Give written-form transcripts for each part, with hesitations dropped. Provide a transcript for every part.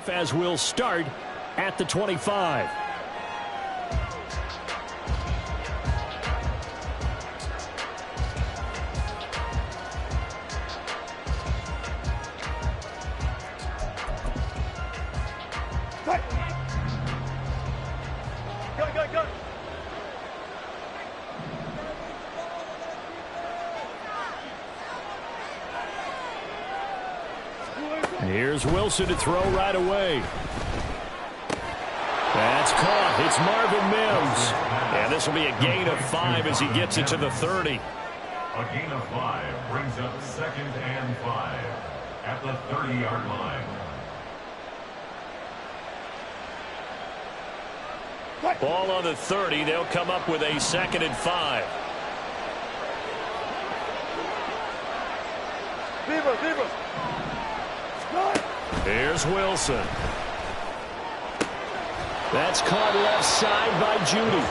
As we'll start at the 25. Go. Here's Wilson to throw right away. That's caught. It's Marvin Mims. And this will be a gain of 5 as he gets it to the 30. A gain of 5 brings up 2nd and 5 at the 30-yard line. Ball on the 30. They'll come up with a 2nd and 5. Viva. Here's Wilson. That's caught left side by Judy.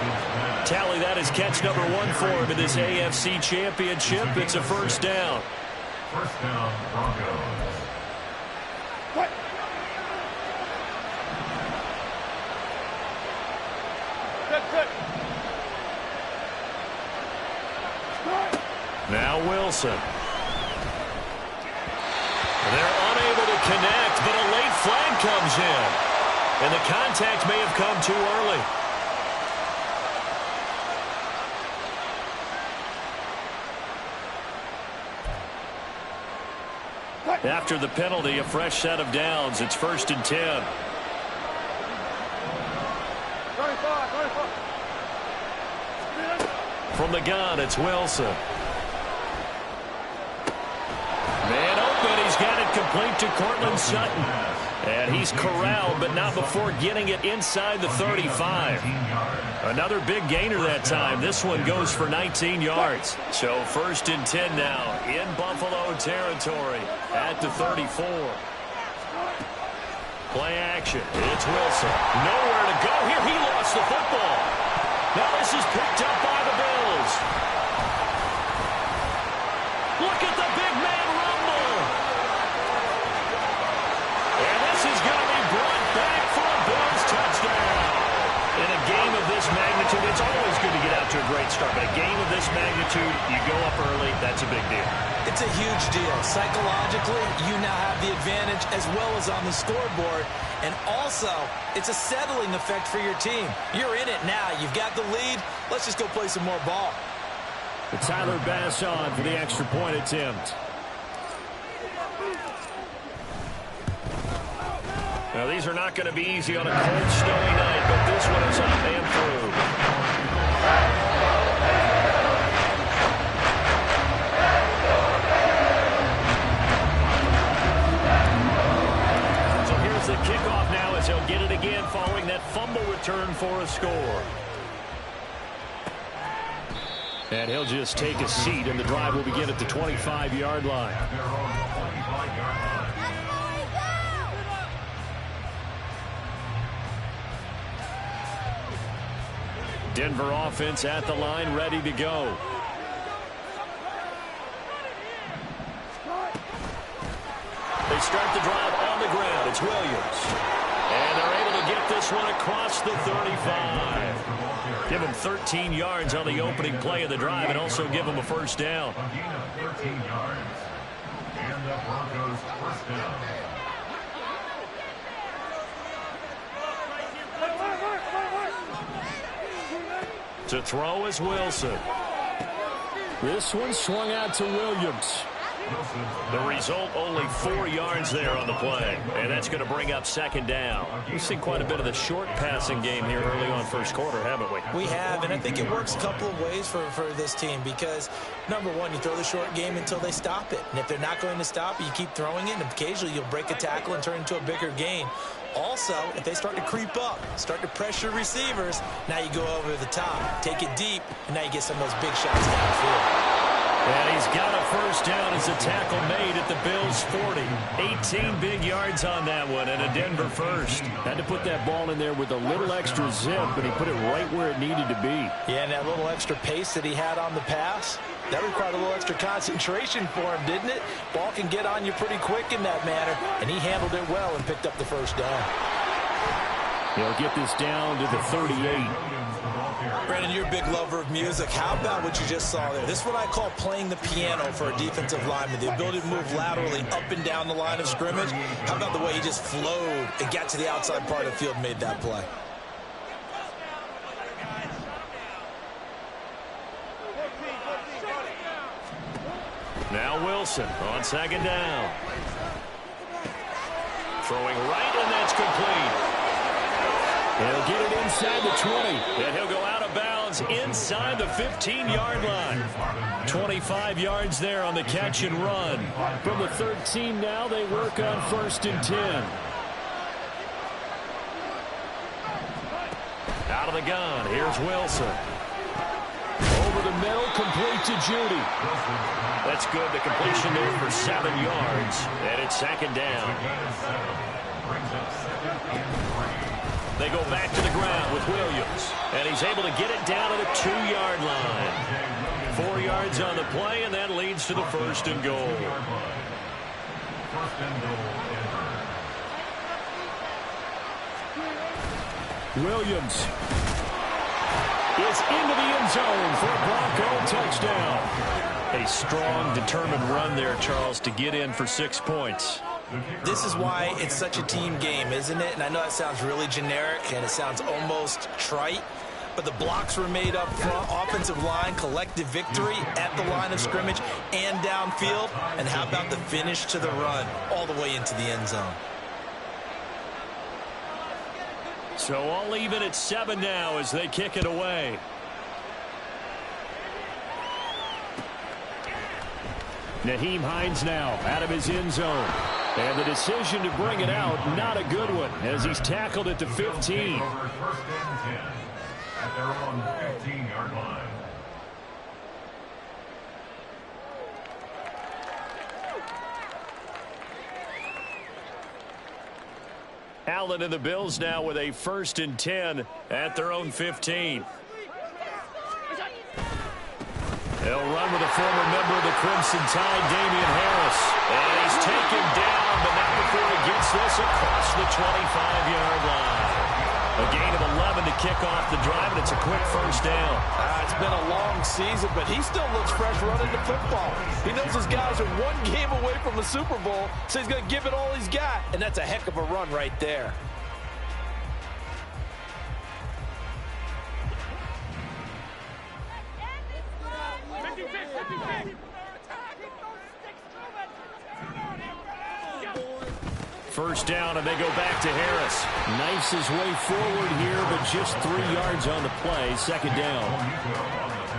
Tally, that is catch number 1 for him in this AFC Championship. It's a first down. First down, Broncos. Now Wilson. They're unable to connect, but a late flag comes in. And the contact may have come too early. After the penalty, a fresh set of downs. It's 1st and 10. 25. From the gun, it's Wilson. Man open, he's got it complete to Cortland Sutton. And he's corralled, but not before getting it inside the 35. Another big gainer that time. This one goes for 19 yards. So 1st and 10 now in Buffalo territory at the 34. Play action. It's Wilson. Nowhere to go here. He lost the football. Now this is picked up by the Bills. Look at the big man rumble. And this is going to be brought back for a Bills touchdown. In a game of this magnitude, it's always good to get out to a great start. But a game of this magnitude, you go up early, that's a big deal. It's a huge deal. Psychologically, you now have the advantage as well as on the scoreboard. And also, it's a settling effect for your team. You're in it now. You've got the lead. Let's just go play some more ball. Tyler Bass on for the extra point attempt. Now, these are not going to be easy on a cold, snowy night, but this one is up and through. So here's the kickoff now as he'll get it again following that fumble return for a score. And he'll just take a seat, and the drive will begin at the 25-yard line. Denver offense at the line, ready to go. They start the drive on the ground. It's Williams. And they're able to get this one across the 35. Give him 13 yards on the opening play of the drive and also give him a first down. A gain of 13 yards. And the Broncos first down. To throw is Wilson. This one swung out to Williams. The result, only 4 yards there on the play. And that's going to bring up 2nd down. We've seen quite a bit of the short passing game here early on first quarter, haven't we? We have, and I think it works a couple of ways for this team because, number one, you throw the short game until they stop it. And if they're not going to stop it, you keep throwing it, and occasionally you'll break a tackle and turn into a bigger gain. Also, if they start to creep up, start to pressure receivers, now you go over the top, take it deep, and now you get some of those big shots downfield. And he's got a first down as a tackle made at the Bills' 40. 18 big yards on that one, and a Denver first. Had to put that ball in there with a little extra zip, but he put it right where it needed to be. Yeah, and that little extra pace that he had on the pass, That required a little extra concentration for him, didn't it? Ball can get on you pretty quick in that manner, and he handled it well and picked up the first down. He'll get this down to the 38. Brandon, you're a big lover of music. How about what you just saw there? This is what I call playing the piano for a defensive lineman, the ability to move laterally up and down the line of scrimmage. How about the way he just flowed and got to the outside part of the field and made that play? Now Wilson on second down. Throwing right, and that's complete. He'll get it inside the 20, and he'll go out of bounds inside the 15-yard line. 25 yards there on the catch and run. From the 13 now, they work on 1st and 10. Out of the gun, here's Wilson. Over the middle, complete to Judy. That's good. The completion there for 7 yards. And it's second down. They go back to the ground with Williams. And he's able to get it down to the 2-yard line. 4 yards on the play, and that leads to the 1st and goal. Williams is into the end zone for a Bronco touchdown. A strong, determined run there, Charles, to get in for 6 points. This is why it's such a team game, isn't it? And I know that sounds really generic and it sounds almost trite, but the blocks were made up front, offensive line, collective victory at the line of scrimmage and downfield. And how about the finish to the run all the way into the end zone? So all even at 7 now as they kick it away. Nyheim Hines now out of his end zone. And the decision to bring it out, not a good one, as he's tackled at the 15. 1st and 10 at their own 15-yard line. Allen and the Bills now with a 1st and 10 at their own 15. They'll run with a former member of the Crimson Tide, Damian Harris. And he's taken down, but not before he gets this across the 25-yard line. A gain of 11 to kick off the drive, and it's a quick 1st down. It's been a long season, but he still looks fresh running the football. He knows his guys are 1 game away from a Super Bowl, so he's going to give it all he's got, and that's a heck of a run right there. First down, and they go back to Harris. Knifes his way forward here, but just 3 yards on the play. Second down.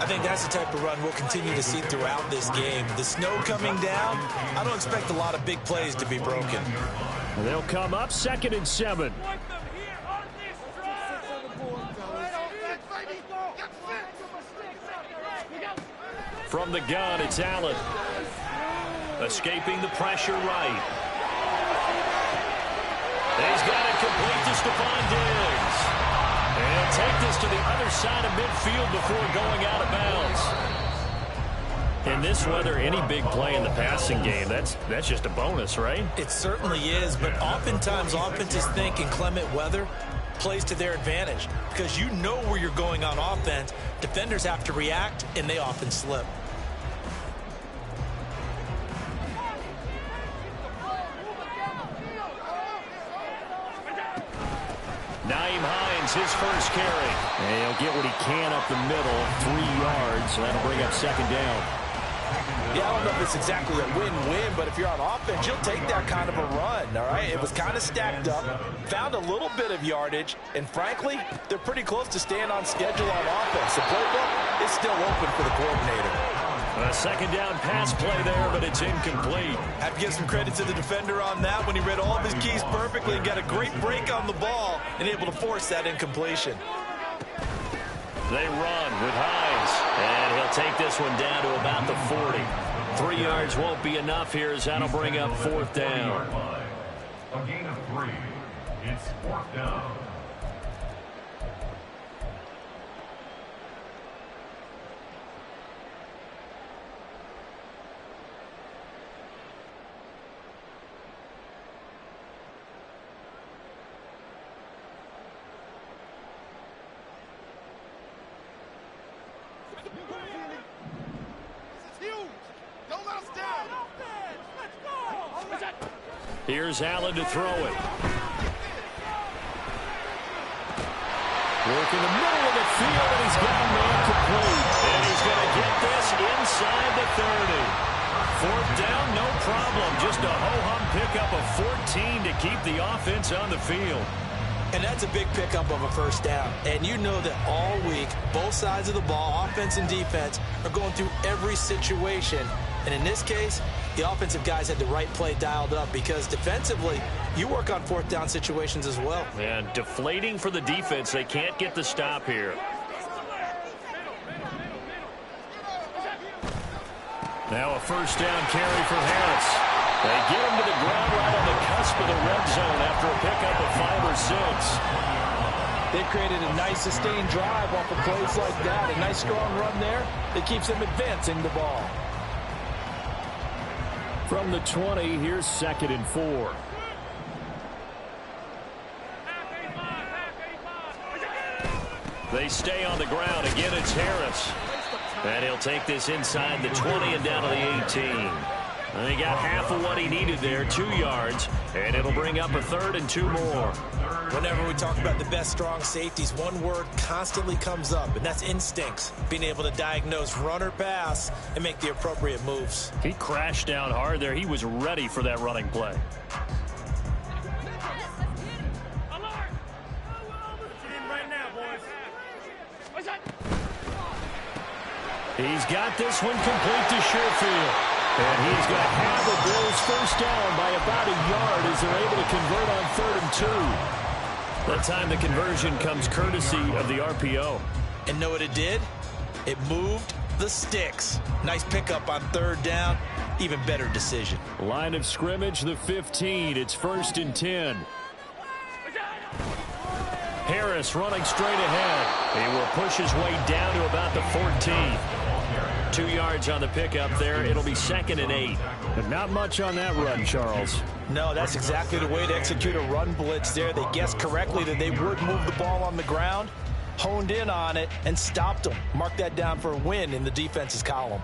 I think that's the type of run we'll continue to see throughout this game. The snow coming down, I don't expect a lot of big plays to be broken. And they'll come up 2nd and 7. From the gun, it's Allen. Escaping the pressure right. He's got it complete to Stephon Diggs. And he'll take this to the other side of midfield before going out of bounds. In this weather, any big play in the passing game, that's just a bonus, right? It certainly is, but oftentimes offenses think in clement weather plays to their advantage because you know where you're going on offense. Defenders have to react, and they often slip. Nyheim Hines, his first carry. And he'll get what he can up the middle, 3 yards. So that'll bring up 2nd down. Yeah, I don't know if it's exactly a win-win, but if you're on offense, you'll take that kind of a run, all right? It was kind of stacked up, found a little bit of yardage, and frankly, they're pretty close to staying on schedule on offense. The playbook is still open for the coordinator. A 2nd down pass play there, but it's incomplete. Have to give some credit to the defender on that when he read all of his keys perfectly and got a great break on the ball and able to force that incompletion. They run with Hines, and he'll take this one down to about the 40. 3 yards won't be enough here as that'll bring up 4th down. A gain of 3. It's 4th down. Here's Allen to throw it. Work in the middle of the field, and he's got a man complete. And he's going to get this inside the 30. Fourth down, no problem. Just a ho-hum pickup of 14 to keep the offense on the field. And that's a big pickup of a first down. And you know that all week, both sides of the ball, offense and defense, are going through every situation. And in this case, the offensive guys had the right play dialed up because defensively, you work on fourth down situations as well. And deflating for the defense. They can't get the stop here. Now a first down carry for Harris. They get him to the ground right on the cusp of the red zone after a pickup of 5 or 6. They've created a nice sustained drive off of plays like that. A nice strong run there that keeps them advancing the ball. From the 20, here's 2nd and 4. They stay on the ground. Again, it's Harris. And he'll take this inside the 20 and down to the 18. And he got half of what he needed there, 2 yards. And it'll bring up a 3rd and 2 more. Whenever we talk about the best strong safeties, one word constantly comes up, and that's instincts. Being able to diagnose run or pass and make the appropriate moves. He crashed down hard there. He was ready for that running play. He's got this one complete to Sherfield. And he's going to have the Bills first down by about a yard as they're able to convert on 3rd and 2. That time the conversion comes courtesy of the RPO. And know what it did? It moved the sticks. Nice pickup on 3rd down. Even better decision. Line of scrimmage, the 15. It's 1st and 10. Harris running straight ahead. He will push his way down to about the 14. 2 yards on the pickup there. It'll be 2nd and 8. But not much on that run, Charles. No, that's exactly the way to execute a run blitz there. They guessed correctly that they would move the ball on the ground, honed in on it, and stopped them. Mark that down for a win in the defense's column.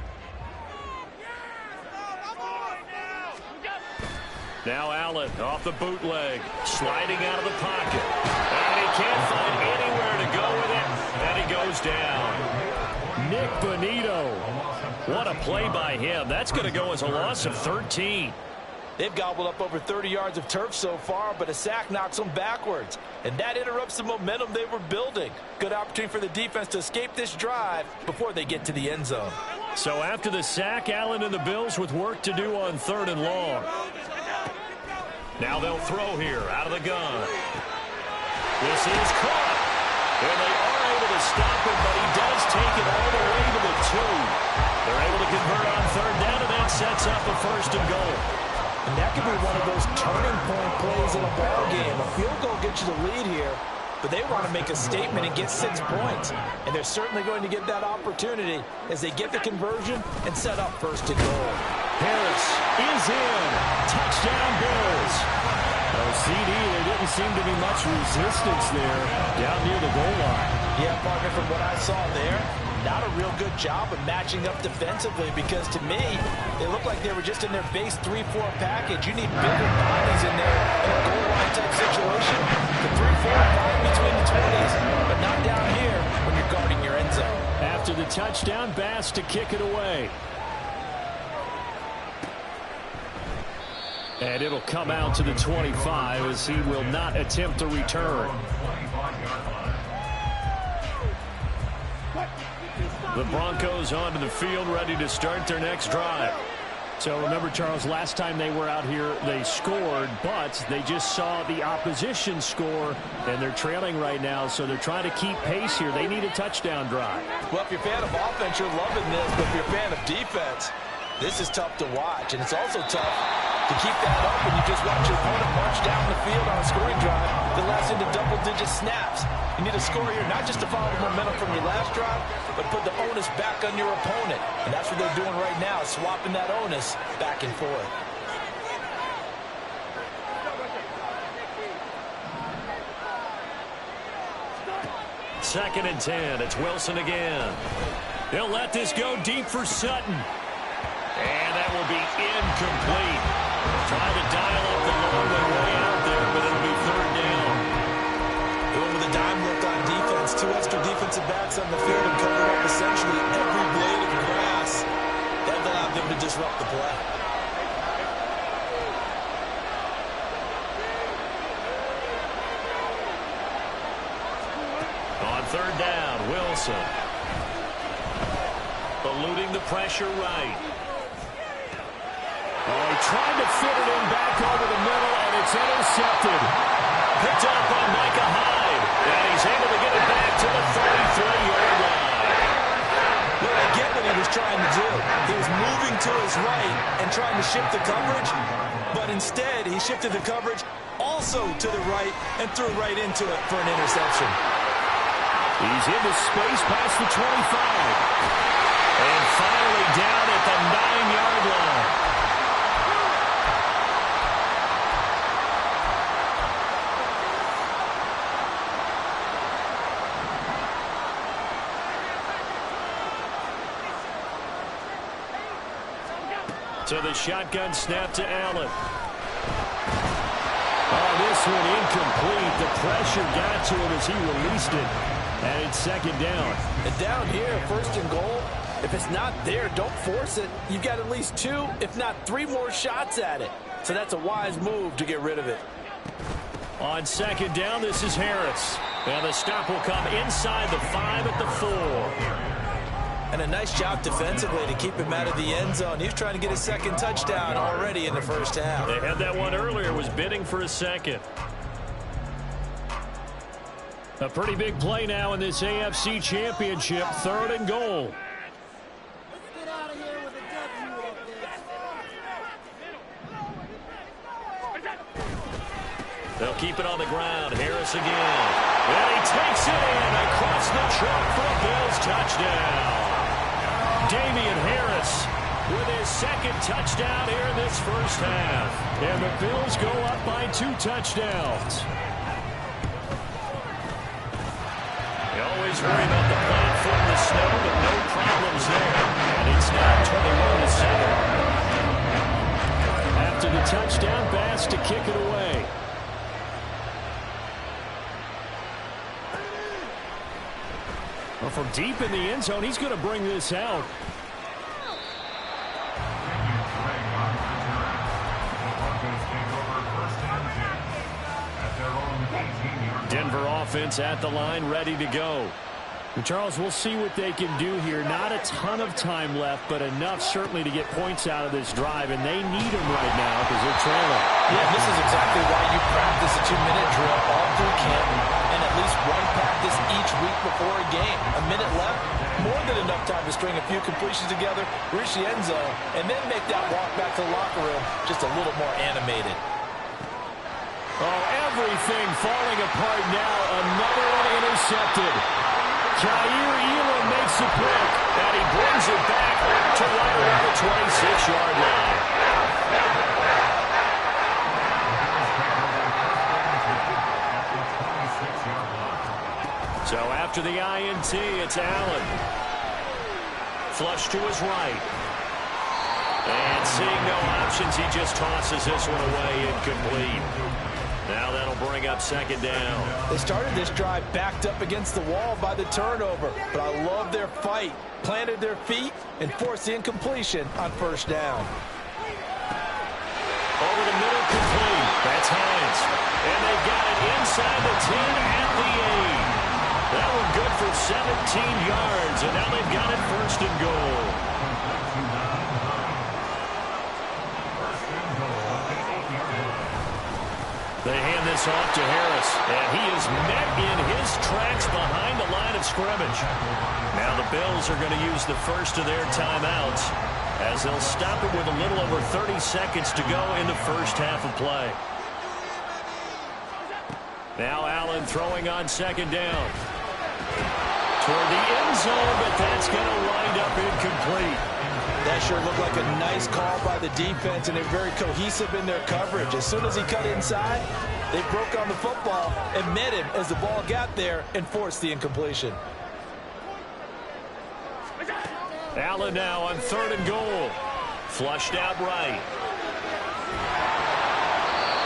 Now Allen off the bootleg, sliding out of the pocket. And he can't find anywhere to go with it, and he goes down. Nick Bonito. What a play by him. That's going to go as a loss of 13. They've gobbled up over 30 yards of turf so far, but a sack knocks them backwards. And that interrupts the momentum they were building. Good opportunity for the defense to escape this drive before they get to the end zone. So after the sack, Allen and the Bills with work to do on 3rd and long. Now they'll throw here out of the gun. This is caught. And they are able to stop him, but he does take it all the way to the 2. They're able to convert on 3rd down, and that sets up a 1st and goal. And that could be one of those turning point plays in a ball game. A field goal gets you the lead here, but they want to make a statement and get 6 points. And they're certainly going to get that opportunity as they get the conversion and set up 1st and goal. Harris is in. Touchdown, Bills. CD, there didn't seem to be much resistance there down near the goal line. Yeah, partner, from what I saw there, not a real good job of matching up defensively because to me, they looked like they were just in their base 3-4 package. You need bigger bodies in there in a goal line type situation. The 3-4 fine between the 20s, but not down here when you're guarding your end zone. After the touchdown, Bass to kick it away. And it'll come out to the 25 as he will not attempt to return. The Broncos onto the field, ready to start their next drive. So remember, Charles, last time they were out here, they scored, but they just saw the opposition score, and they're trailing right now, so they're trying to keep pace here. They need a touchdown drive. Well, if you're a fan of offense, you're loving this, but if you're a fan of defense, this is tough to watch, and it's also tough to keep that up when you just watch your opponent march down the field on a scoring drive that lasts into double-digit snaps. You need a score here, not just to follow the momentum from your last drive, but put the onus back on your opponent. And that's what they're doing right now, swapping that onus back and forth. Second and 10. It's Wilson again. They'll let this go deep for Sutton. And that will be incomplete. Trying to dial up the Lord space on the field and covered up essentially every blade of grass. That allowed them to disrupt the play. On third down, Wilson. Eluding the pressure right. Oh, he tried to fit it in back over the middle, and it's intercepted. Picked up by Micah Hyde, and he's able to get it back to the 33-yard line. Well, I get what he was trying to do. He was moving to his right and trying to shift the coverage, but instead he shifted the coverage also to the right and threw right into it for an interception. He's into space past the 25. And finally down at the 9-yard line. So the shotgun snap to Allen. Oh, this one incomplete. The pressure got to him as he released it. And it's second down. And down here, first and goal, if it's not there, don't force it. You've got at least 2, if not 3 more shots at it. So that's a wise move to get rid of it. On second down, this is Harris. And the stop will come inside the 5 at the 4. And a nice job defensively to keep him out of the end zone. He was trying to get his second touchdown already in the first half. They had that one earlier, was bidding for a second. A pretty big play now in this AFC Championship. Third and goal. They'll keep it on the ground. Harris again. And he takes it in across the chalk for a Bills touchdown. Damian Harris with his second touchdown here in this first half. And the Bills go up by 2 touchdowns. You always worry about the platform in the snow, but no problems there. And it's now 21-7. After the touchdown, Bass to kick it away. Well, from deep in the end zone, he's going to bring this out. Denver offense at the line, ready to go. And Charles, we'll see what they can do here. Not a ton of time left, but enough certainly to get points out of this drive, and they need them right now because they're trailing. Yeah, this is exactly why you practice a 2-minute drill all through camp and at least one practice each week before a game. A minute left, more than enough time to string a few completions together, reach the end zone, and then make that walk back to the locker room just a little more animated. Oh, everything falling apart now. Another one intercepted. Jair Elam makes a pick, and he brings it back to right around the 26-yard line. So after the INT, it's Allen. Flush to his right. And seeing no options, he just tosses this one away incomplete. Now that'll bring up second down. They started this drive backed up against the wall by the turnover, but I love their fight. Planted their feet and forced the incompletion on first down. Over the middle, complete. That's Hines. And they got it inside the 10 at the 8. That one good for 17 yards, and now they've got it first and goal. They hand this off to Harris, and he is met in his tracks behind the line of scrimmage. Now the Bills are going to use the first of their timeouts as they'll stop it with a little over 30 seconds to go in the first half of play. Now Allen throwing on second down. Toward the end zone, but that's going to wind up incomplete. That sure looked like a nice call by the defense, and they're very cohesive in their coverage. As soon as he cut inside, they broke on the football and met him as the ball got there and forced the incompletion. Allen now on third and goal. Flushed out right.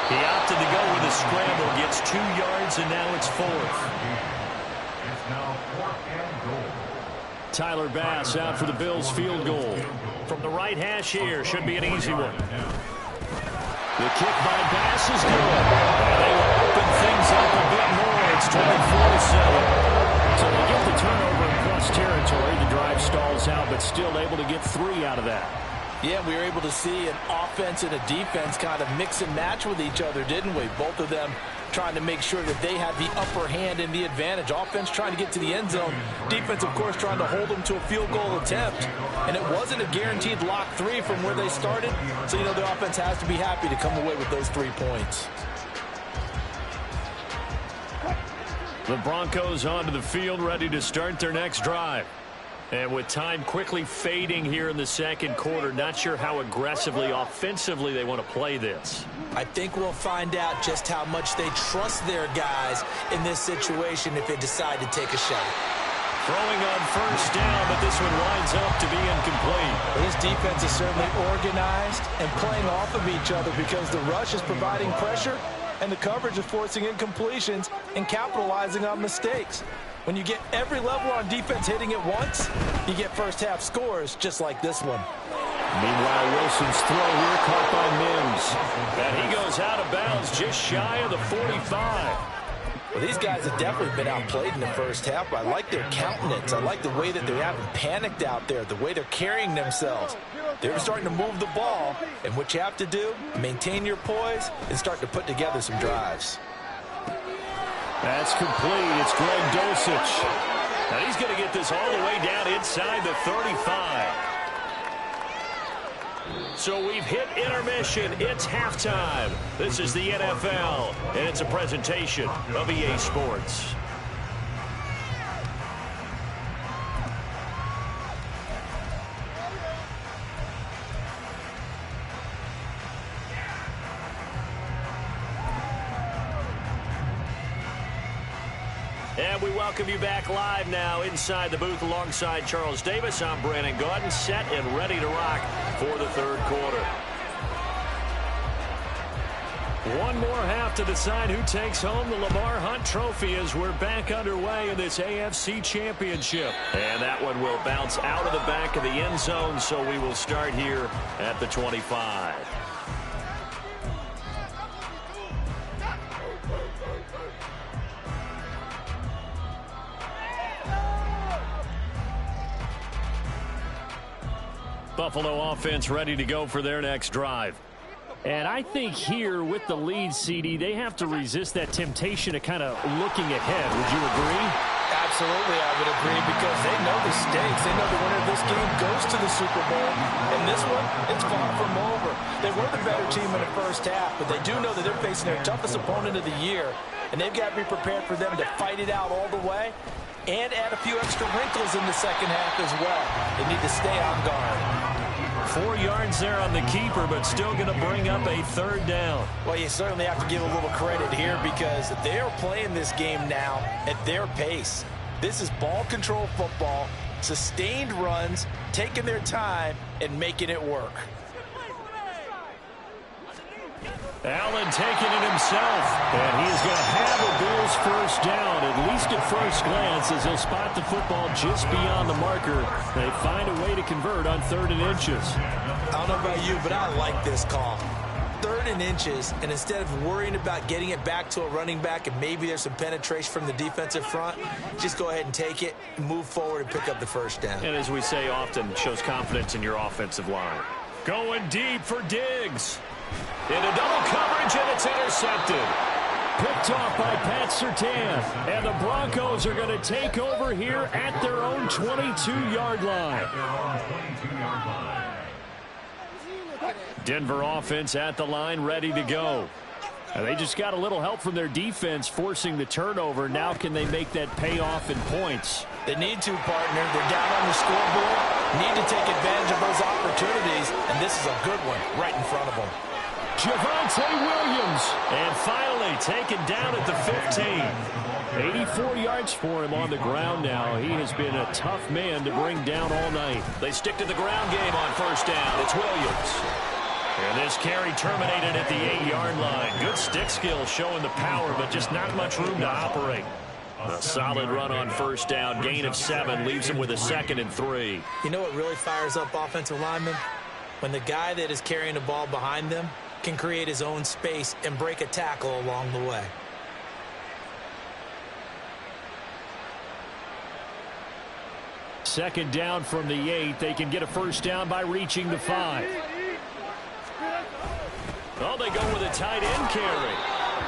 He opted to go with a scramble, gets 2 yards, and now it's fourth. Now 4th and goal. Tyler Bass out for the Bills field goal. From the right hash here, should be an easy one. The kick by Bass is good. And they will open things up a bit more. It's 24-7. So they get the turnover in plus territory. The drive stalls out, but still able to get 3 out of that. Yeah, we were able to see an offense and a defense kind of mix and match with each other, didn't we? Both of them trying to make sure that they had the upper hand and the advantage. Offense trying to get to the end zone. Defense, of course, trying to hold them to a field goal attempt. And it wasn't a guaranteed lock 3 from where they started. So, you know, the offense has to be happy to come away with those 3 points. The Broncos onto the field, ready to start their next drive. And with time quickly fading here in the second quarter, not sure how aggressively, offensively they want to play this. I think we'll find out just how much they trust their guys in this situation if they decide to take a shot. Throwing on first down, but this one winds up to be incomplete. This defense is certainly organized and playing off of each other because the rush is providing pressure and the coverage is forcing incompletions and capitalizing on mistakes. When you get every level on defense hitting at once, you get first-half scores just like this one. Meanwhile, Wilson's throw here caught by Mims. And he goes out of bounds just shy of the 45. Well, these guys have definitely been outplayed in the first half, but I like their countenance. I like the way that they haven't panicked out there, the way they're carrying themselves. They're starting to move the ball, and what you have to do, maintain your poise and start to put together some drives. That's complete. It's Greg Dulcich. And he's going to get this all the way down inside the 35. So we've hit intermission. It's halftime. This is the NFL, and it's a presentation of EA Sports. And we welcome you back live now inside the booth alongside Charles Davis. I'm Brandon Gaudin, set and ready to rock for the third quarter. One more half to decide who takes home the Lamar Hunt Trophy as we're back underway in this AFC Championship. And that one will bounce out of the back of the end zone, so we will start here at the 25. Buffalo offense ready to go for their next drive. And I think here with the lead, CD, they have to resist that temptation of kind of looking ahead. Would you agree? Absolutely, I would agree, because they know the stakes. They know the winner of this game goes to the Super Bowl. And this one, it's far from over. They were the better team in the first half, but they do know that they're facing their toughest opponent of the year. And they've got to be prepared for them to fight it out all the way and add a few extra wrinkles in the second half as well. They need to stay on guard. 4 yards there on the keeper, but still going to bring up a third down. Well, you certainly have to give a little credit here because they're playing this game now at their pace. This is ball control football, sustained runs, taking their time, and making it work. Allen taking it himself, and he is going to have a Bills first down, at least at first glance, as they'll spot the football just beyond the marker. They find a way to convert on 3rd and inches. I don't know about you, but I like this call. 3rd and inches, and instead of worrying about getting it back to a running back and maybe there's some penetration from the defensive front, just go ahead and take it, move forward, and pick up the first down. And as we say often, shows confidence in your offensive line. Going deep for Diggs. Into double coverage, and it's intercepted. Picked off by Pat Surtain. And the Broncos are going to take over here at their own 22-yard line. Denver offense at the line, ready to go. And they just got a little help from their defense forcing the turnover. Now can they make that pay off in points? They need to, partner. They're down on the scoreboard. Need to take advantage of those opportunities. And this is a good one right in front of them. Javonte Williams. And finally taken down at the 15. 84 yards for him on the ground now. He has been a tough man to bring down all night. They stick to the ground game on first down. It's Williams. And this carry terminated at the 8-yard line. Good stick skill showing the power, but just not much room to operate. A solid run on first down. Gain of 7 leaves him with a 2nd and 3. You know what really fires up offensive linemen? When the guy that is carrying the ball behind them can create his own space and break a tackle along the way. Second down from the 8. They can get a first down by reaching the 5. Oh, they go with a tight end carry.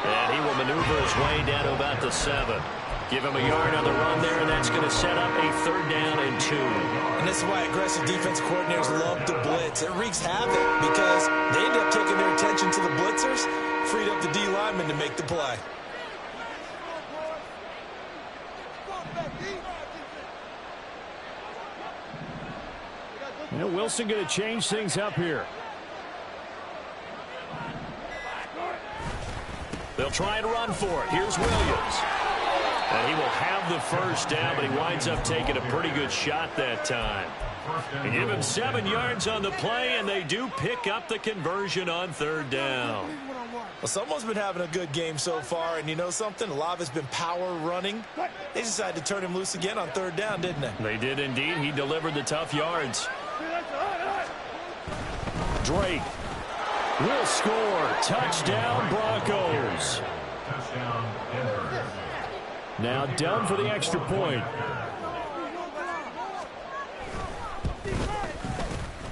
And he will maneuver his way down to about the 7. Give him a yard on the run there, and that's going to set up a 3rd down and 2. And this is why aggressive defensive coordinators love to blitz. It wreaks havoc because they end up taking their attention to the blitzers, freed up the D lineman to make the play. You know, Wilson going to change things up here. They'll try and run for it. Here's Williams. And he will have the first down, but he winds up taking a pretty good shot that time. They give him 7 yards on the play, and they do pick up the conversion on 3rd down. Well, someone's been having a good game so far, and you know something? A lot of it's been power running. They decided to turn him loose again on 3rd down, didn't they? They did indeed. He delivered the tough yards. Drake will score. Touchdown, Broncos. Touchdown, Denver. Now down for the extra point.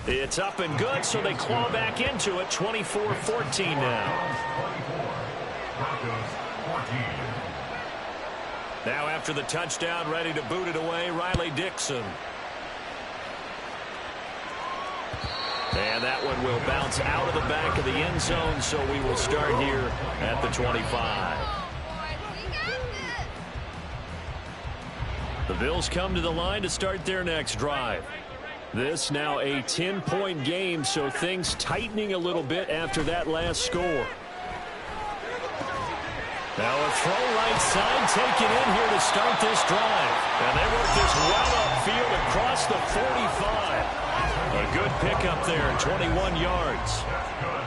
It's up and good, so they claw back into it. 24-14 now. Now after the touchdown, ready to boot it away, Riley Dixon. And that one will bounce out of the back of the end zone, so we will start here at the 25. The Bills come to the line to start their next drive. This now a 10-point game, so things tightening a little bit after that last score. Now a throw right side taken in here to start this drive. And they work this right upfield across the 45. A good pickup there, 21 yards.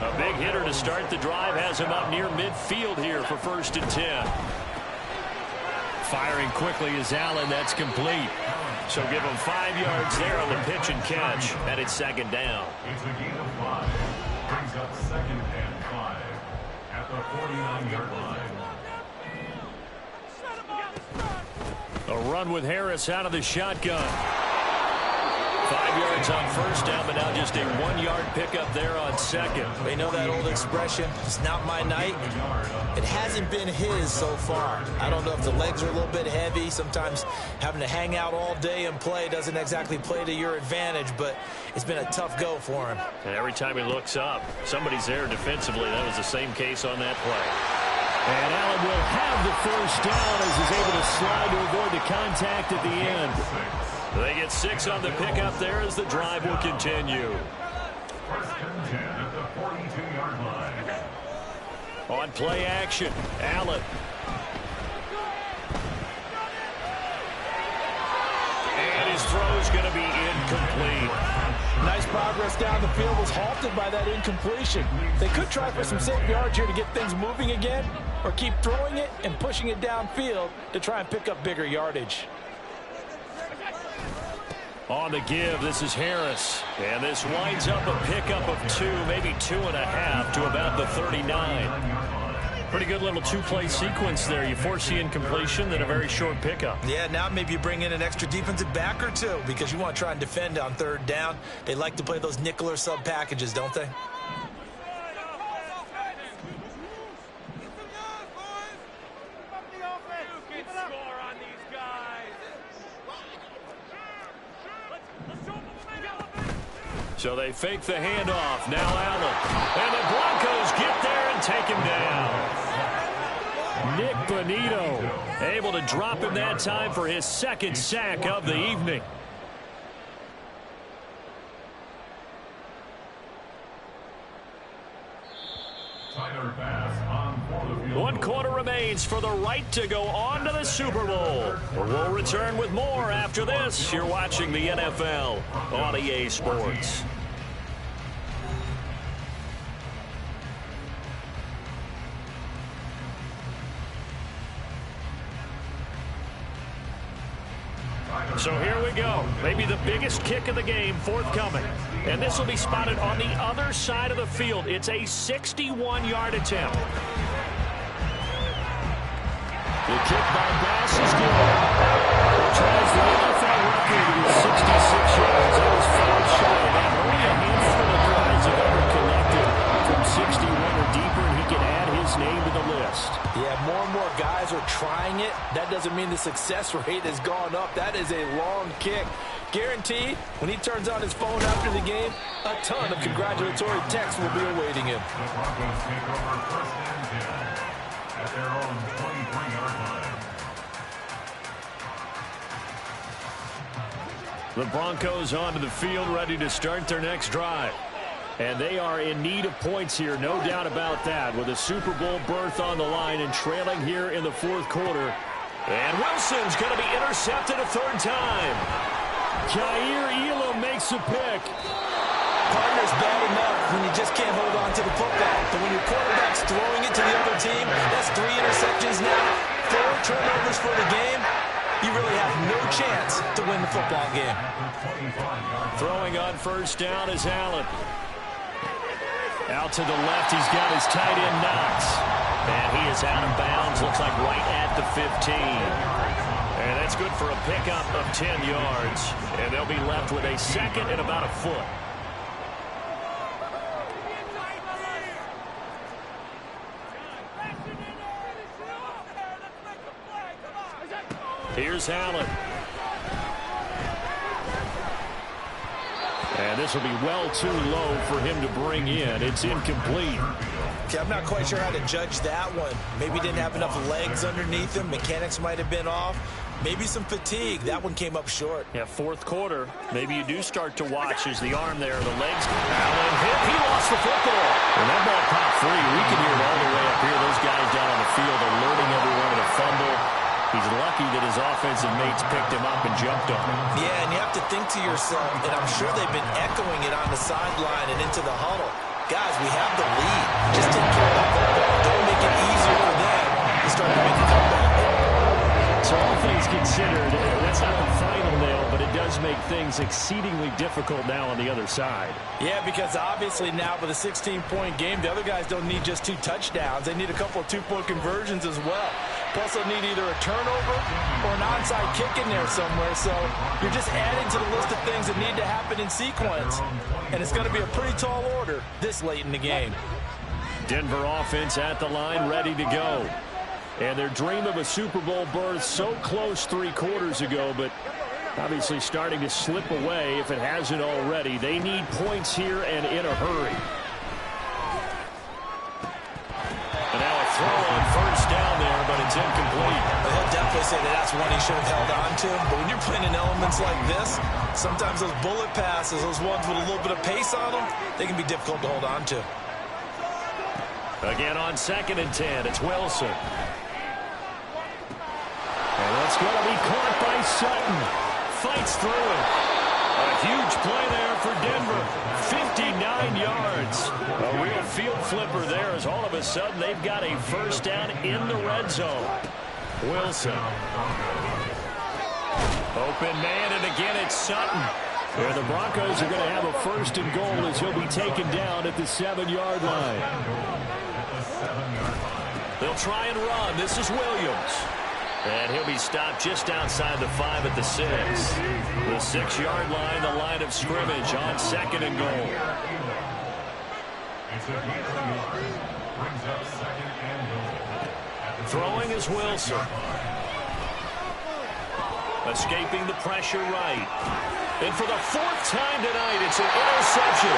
A big hitter to start the drive has him up near midfield here for 1st and 10. Firing quickly is Allen. That's complete. So give him 5 yards there on the pitch and catch. And it's 2nd down. It's a gain of 5. Brings up 2nd and 5 at the 49-yard line. A run with Harris out of the shotgun. 5 yards on first down, but now just a 1-yard pickup there on 2nd. They know that old expression, it's not my night. It hasn't been his so far. I don't know if the legs are a little bit heavy. Sometimes having to hang out all day and play doesn't exactly play to your advantage, but it's been a tough go for him. And every time he looks up, somebody's there defensively. That was the same case on that play. And Allen will have the first down as he's able to slide to avoid the contact at the end. They get 6 on the pickup there as the drive will continue. 1st and 10 at the 42-yard line. On play action, Allen. And his throw is going to be incomplete. Nice progress down the field, was halted by that incompletion. They could try for some safe yards here to get things moving again, or keep throwing it and pushing it downfield to try and pick up bigger yardage. On the give, this is Harris. And this winds up a pickup of 2, maybe 2.5 to about the 39. Pretty good little 2-play sequence there. You force the incompletion, then a very short pickup. Yeah, now maybe you bring in an extra defensive back or 2 because you want to try and defend on 3rd down. They like to play those nickel or sub packages, don't they? So they fake the handoff. Now Allen. And the Broncos get there and take him down. Nick Bonito able to drop him that time for his 2nd sack of the evening. One quarter remains for the right to go on to the Super Bowl. We'll return with more after this. You're watching the NFL on EA Sports. So here we go. Maybe the biggest kick of the game forthcoming. And this will be spotted on the other side of the field. It's a 61-yard attempt. The kick by Bass is good. It tries the NFL record with 66 yards. That was 5 shy of that. Only a handful of guys have ever connected from 61 or deeper, and he can add his name to the list. Yeah, more and more guys are trying it. That doesn't mean the success rate has gone up. That is a long kick. Guaranteed, when he turns on his phone after the game, a ton of congratulatory texts will be awaiting him. The Broncos take over first and 10 at their own 23-yard line. The Broncos onto the field, ready to start their next drive. And they are in need of points here, no doubt about that, with a Super Bowl berth on the line and trailing here in the fourth quarter. And Wilson's going to be intercepted a third time. Jair Elam makes a pick. Partner's bad enough when you just can't hold on to the football. But when your quarterback's throwing it to the other team, that's 3 interceptions now, 4 turnovers for the game. You really have no chance to win the football game. Throwing on first down is Allen. Out to the left, he's got his tight end Knox. And he is out of bounds, looks like right at the 15. And that's good for a pickup of 10 yards. And they'll be left with a second and about a foot. Here's Allen. And this will be well too low for him to bring in. It's incomplete. Okay, I'm not quite sure how to judge that one. Maybe didn't have enough legs underneath him. Mechanics might have been off. Maybe some fatigue. That one came up short. Yeah, fourth quarter. Maybe you do start to watch as the arm there, the legs. Allen hit. He lost the football. And that ball popped free. We can hear it all the way up here. Those guys down on the field are alerting everyone to the fumble. He's lucky that his offensive mates picked him up and jumped on him. Yeah, and you have to think to yourself, and I'm sure they've been echoing it on the sideline and into the huddle. Guys, we have the lead. Just take care of the football. Don't make it easier for them to start to make a comeback. So all things considered, that's not the final nail, but it does make things exceedingly difficult now on the other side. Yeah, because obviously now with a 16-point game, the other guys don't need just 2 touchdowns. They need a couple of 2-point conversions as well. Plus, they'll need either a turnover or an onside kick in there somewhere. So you're just adding to the list of things that need to happen in sequence. And it's going to be a pretty tall order this late in the game. Denver offense at the line, ready to go. And their dream of a Super Bowl berth so close 3 quarters ago, but obviously starting to slip away if it hasn't already. They need points here and in a hurry. And now a throw on first down there, but it's incomplete. Well, he'll definitely say that that's one he should have held on to. But when you're playing in elements like this, sometimes those bullet passes, those ones with a little bit of pace on them, they can be difficult to hold on to. Again on 2nd and 10, it's Wilson. And that's going to be caught by Sutton. Fights through it. A huge play there for Denver. 59 yards. A real field flipper there as all of a sudden they've got a first down in the red zone. Wilson. Open man, and again it's Sutton. And the Broncos are going to have a first and goal as he'll be taken down at the 7-yard line. They'll try and run. This is Williams. And he'll be stopped just outside the 5 at the 6. The 6-yard line, the line of scrimmage on 2nd and goal. Throwing is Wilson. Escaping the pressure right. And for the 4th time tonight, it's an interception.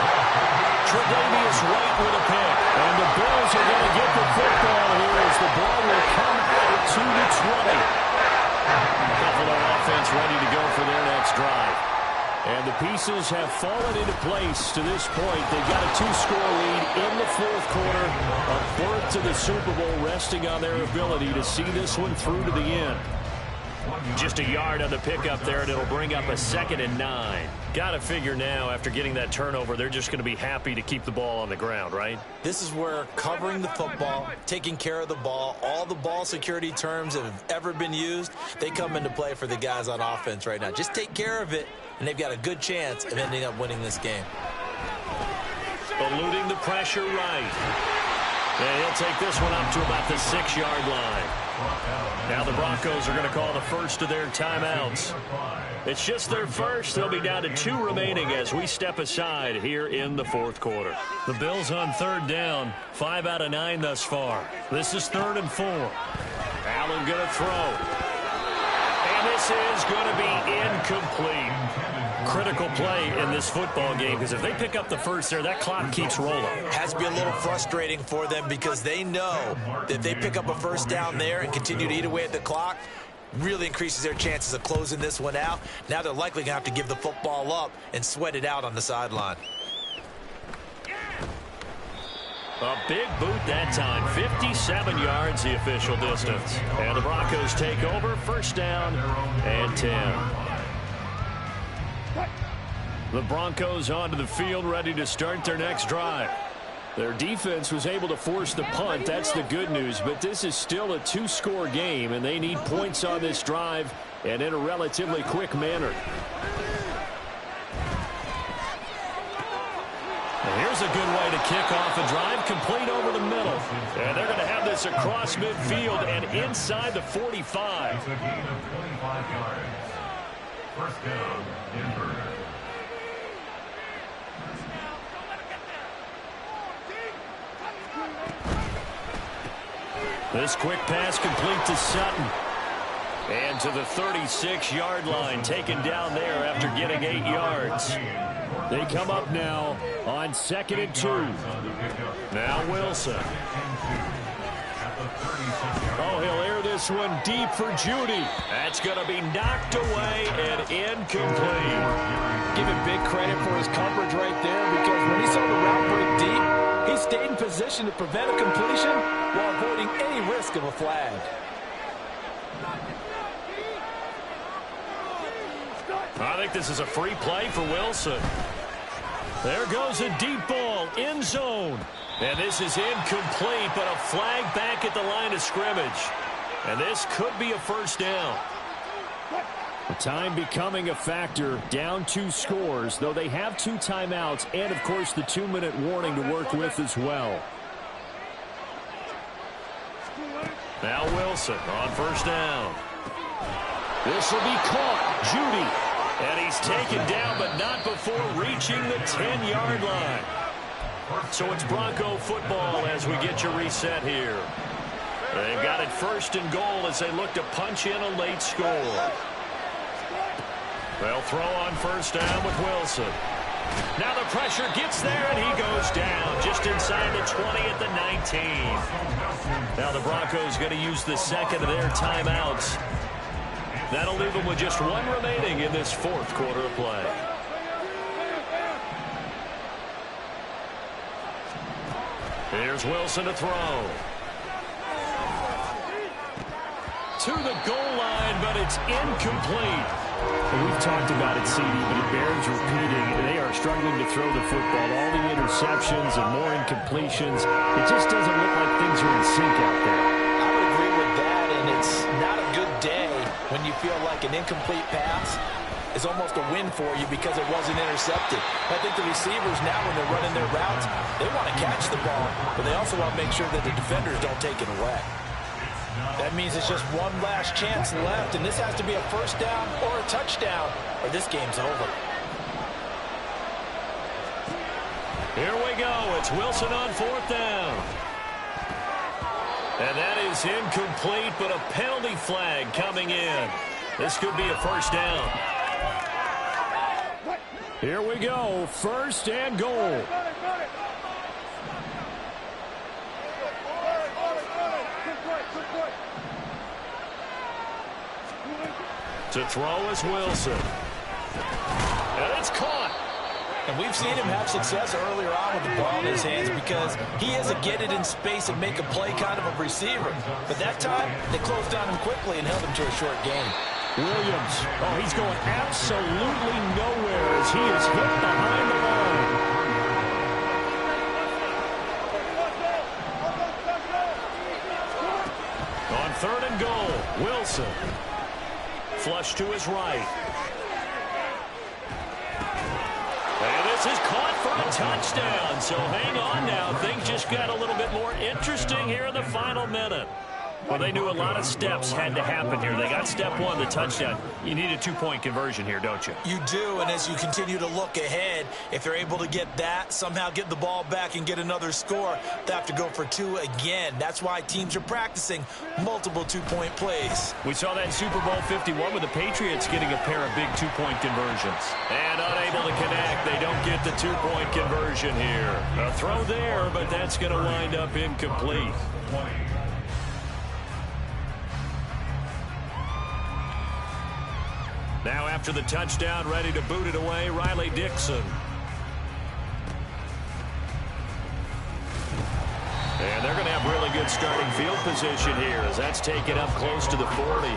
Tre'Davious White with a pick. And the Bills are going to get the football here as the ball will come out to the 20. Buffalo offense ready to go for their next drive. And the pieces have fallen into place to this point. They've got a 2-score lead in the 4th quarter. A berth to the Super Bowl resting on their ability to see this one through to the end. Just a yard on the pickup there, and it'll bring up a 2nd and 9. Got to figure now, after getting that turnover, they're just going to be happy to keep the ball on the ground, right? This is where covering the football, taking care of the ball, all the ball security terms that have ever been used, they come into play for the guys on offense right now. Just take care of it, and they've got a good chance of ending up winning this game. Eluding the pressure right. And he'll take this one up to about the 6-yard line. Now the Broncos are going to call the first of their timeouts. It's just their first. They'll be down to 2 remaining as we step aside here in the 4th quarter. The Bills on 3rd down. 5 out of 9 thus far. This is 3rd and 4. Allen going to throw. And this is going to be incomplete. Critical play in this football game, because if they pick up the first there, that clock keeps rolling. Has to be a little frustrating for them, because they know that if they pick up a first down there and continue to eat away at the clock, really increases their chances of closing this one out. Now they're likely going to have to give the football up and sweat it out on the sideline. A big boot that time. 57 yards the official distance. And the Broncos take over. 1st down and 10. The Broncos onto the field, ready to start their next drive. Their defense was able to force the punt. That's the good news. But this is still a 2-score game, and they need points on this drive and in a relatively quick manner. And here's a good way to kick off a drive, complete over the middle. And they're going to have this across midfield and inside the 45. It's a gain of 25 yards. 1st down, Denver. This quick pass complete to Sutton. And to the 36-yard line, taken down there after getting 8 yards. They come up now on 2nd and 2. Now Wilson. Oh, he'll air this one deep for Judy. That's going to be knocked away and incomplete. Give him big credit for his coverage right there, because when he saw the route break deep, he stayed in position to prevent a completion while avoiding any risk of a flag. I think this is a free play for Wilson. There goes a deep ball, end zone. And this is incomplete, but a flag back at the line of scrimmage. And this could be a 1st down. The time becoming a factor, down 2 scores, though they have 2 timeouts and, of course, the 2-minute warning to work with as well. Now Wilson on 1st down. This will be caught. Judy. And he's taken down, but not before reaching the 10-yard line. So it's Bronco football as we get you reset here. They've got it 1st and goal as they look to punch in a late score. They'll throw on 1st down with Wilson. Now the pressure gets there, and he goes down just inside the 20 at the 19. Now the Broncos going to use the 2nd of their timeouts. That'll leave them with just 1 remaining in this 4th quarter of play. Here's Wilson to throw. To the goal line, but it's incomplete. We've talked about it, CD, but it bears repeating. They are struggling to throw the football. All the interceptions and more incompletions. It just doesn't look like things are in sync out there. I would agree with that, and it's not a good day when you feel like an incomplete pass is almost a win for you because it wasn't intercepted. I think the receivers now, when they're running their routes, they want to catch the ball, but they also want to make sure that the defenders don't take it away. That means it's just one last chance left, and this has to be a 1st down or a touchdown, or this game's over. Here we go. It's Wilson on 4th down. And that is incomplete, but a penalty flag coming in. This could be a 1st down. Here we go. 1st and goal. To throw is Wilson. And it's caught. And we've seen him have success earlier on with the ball in his hands because he is a get it in space and make a play kind of a receiver. But that time, they closed on him quickly and held him to a short gain. Williams. Oh, he's going absolutely nowhere as he is hit behind the line. On 3rd and goal, Wilson. Flush to his right. And this is caught for a touchdown. So hang on now. Things just got a little bit more interesting here in the final minute. Well, they knew a lot of steps had to happen here. They got step one, the touchdown. You need a two-point conversion here, don't you? You do, and as you continue to look ahead, if they're able to get that, somehow get the ball back and get another score, they have to go for two again. That's why teams are practicing multiple two-point plays. We saw that Super Bowl 51 with the Patriots getting a pair of big two-point conversions. And unable to connect, they don't get the two-point conversion here. A throw there, but that's going to wind up incomplete. Now after the touchdown, ready to boot it away, Riley Dixon. And they're going to have really good starting field position here as that's taken up close to the 40.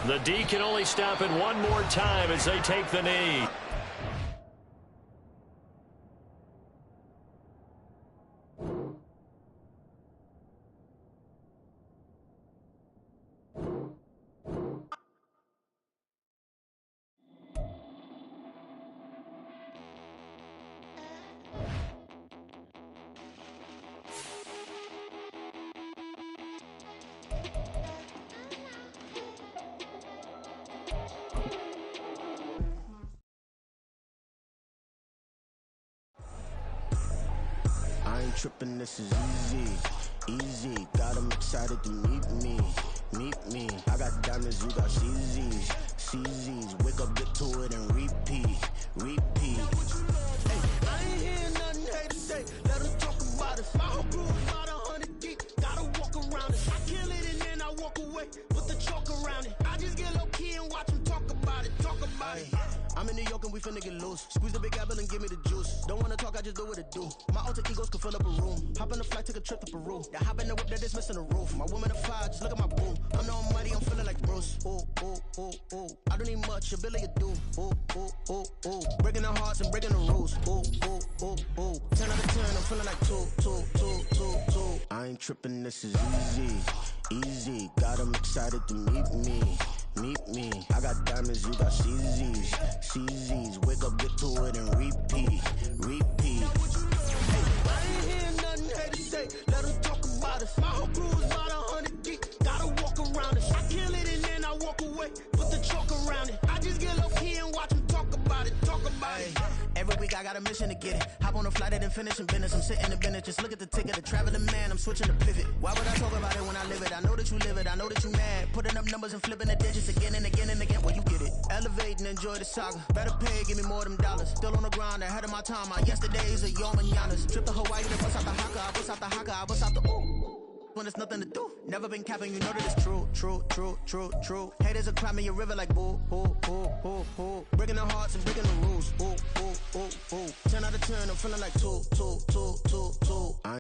The D can only stop it one more time as they take the knee. Tripping, this is easy, got them excited to meet me. I got diamonds, you got CZs, wake up, get to it and repeat. Hey, I ain't hear nothing hate to say, let them talk about it. My whole crew is about 100 deep, gotta walk around it. I kill it and then I walk away, put the chalk around it. I just get low key and watch them talk about it. I'm in New York and we finna get loose. Squeeze the big apple and give me the juice. Don't wanna talk, I just do what it do. My alter egos can fill up a room. Hop on a flight, take a trip to Peru. That hop in the whip that is missing the roof. My woman a fire, just look at my boo. I'm no money, I'm feeling like Bruce. Ooh. I don't need much, ability to do. Ooh. Breaking the hearts and breaking the rules. Ooh. 10 out of 10, I'm feeling like two. I ain't tripping, this is easy. Got them excited to meet me. I got diamonds, you got CZs, wake up, get to it and repeat. Hey, I ain't hear nothing hate to say, let them talk about it. My whole crew is about 100 deep, gotta walk around it. I kill it and then I walk away, put the chalk around it. I just get low key and watch them talk about it. Every week I got a mission to get it. Hop on a flight and then finish in business. I'm sitting in business, just look at the ticket. A traveling man, I'm switching to pivot. Why would I talk about it when I live it? I know that you live it, I know that you mad. Putting up numbers and flipping the digits again and again and again. Well, you get it. Elevate and enjoy the saga. Better pay, give me more than dollars. Still on the grind, ahead of my time. My yesterdays are your mananas. Trip to Hawaii, then bust out the haka. I bust out the haka, I bust out the ooh. When there's nothing to do. Never been capping, you know that it's true. Haters are climbing your river like boo. Breaking the hearts and breaking the rules. Ooh. 10 out of 10, I'm feeling like two.